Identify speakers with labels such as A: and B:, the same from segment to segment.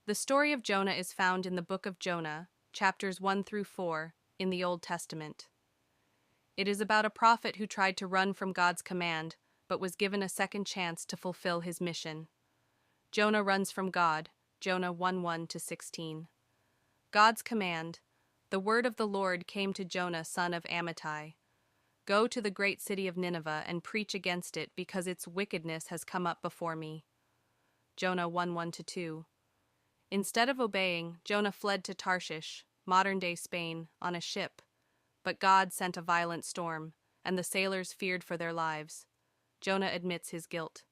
A: The story of Jonah is found in the book of Jonah, chapters 1 through 4, in the Old Testament. It is about a prophet who tried to run from God's command, but was given a second chance to fulfill his mission. Jonah runs from God, Jonah 1:1-16. God's command. The word of the Lord came to Jonah, son of Amittai. Go to the great city of Nineveh and preach against it, because its wickedness has come up before me. Jonah 1:1-2. Instead of obeying, Jonah fled to Tarshish, modern-day Spain, on a ship. But God sent a violent storm, and the sailors feared for their lives. Jonah admits his guilt.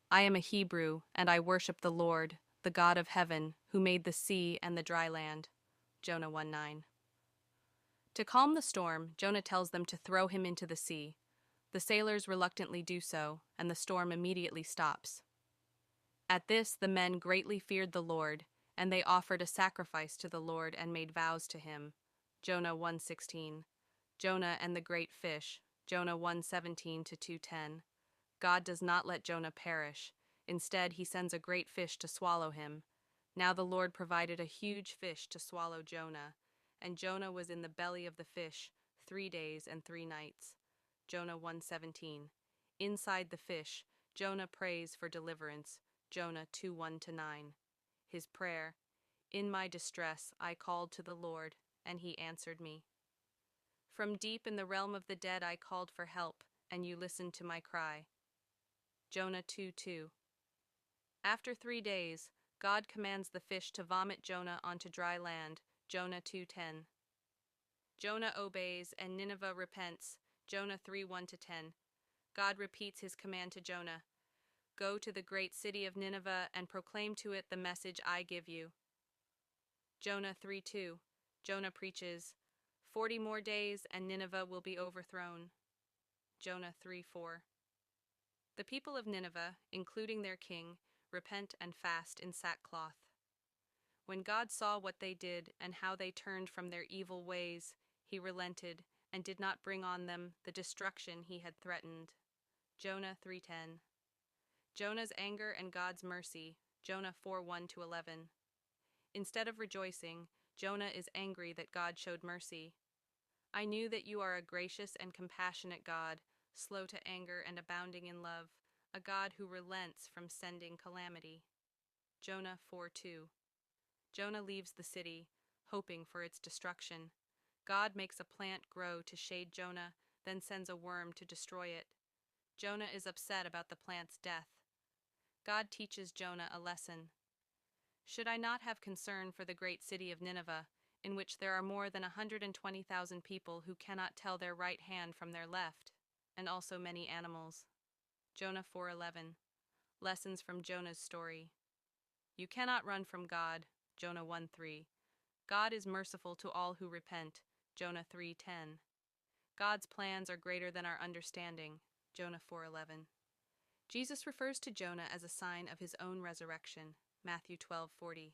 A: I am a Hebrew, and I worship the Lord, the God of heaven, who made the sea and the dry land. Jonah 1:9. To calm the storm, Jonah tells them to throw him into the sea. The sailors reluctantly do so, and the storm immediately stops. At this, the men greatly feared the Lord, and they offered a sacrifice to the Lord and made vows to him. Jonah 1:16. Jonah and the great fish. Jonah 1:17-2:10. God does not let Jonah perish. Instead, he sends a great fish to swallow him. Now the Lord provided a huge fish to swallow Jonah, and Jonah was in the belly of the fish 3 days and 3 nights. Jonah 1:17. Inside the fish, Jonah prays for deliverance. Jonah 2:1-9. His prayer: In my distress I called to the Lord, and he answered me. From deep in the realm of the dead I called for help, and you listened to my cry. Jonah 2:2. After 3 days, God commands the fish to vomit Jonah onto dry land. Jonah 2:10. Jonah obeys, and Nineveh repents. Jonah 3:1-10. God repeats his command to Jonah. Go to the great city of Nineveh and proclaim to it the message I give you. Jonah 3:2. Jonah preaches, 40 more days and Nineveh will be overthrown. Jonah 3:4. The people of Nineveh, including their king, repent and fast in sackcloth. When God saw what they did and how they turned from their evil ways, he relented and did not bring on them the destruction he had threatened. Jonah 3:10. Jonah's anger and God's mercy. Jonah 4:1-11. Instead of rejoicing, Jonah is angry that God showed mercy. I knew that you are a gracious and compassionate God, slow to anger and abounding in love, a God who relents from sending calamity. Jonah 4:2. Jonah leaves the city, hoping for its destruction. God makes a plant grow to shade Jonah, then sends a worm to destroy it. Jonah is upset about the plant's death. God teaches Jonah a lesson. Should I not have concern for the great city of Nineveh, in which there are more than 120,000 people who cannot tell their right hand from their left, and also many animals? Jonah 4:11. Lessons from Jonah's story. You cannot run from God. Jonah 1:3. God is merciful to all who repent. Jonah 3:10. God's plans are greater than our understanding. Jonah 4:11. Jesus refers to Jonah as a sign of his own resurrection. Matthew 12:40.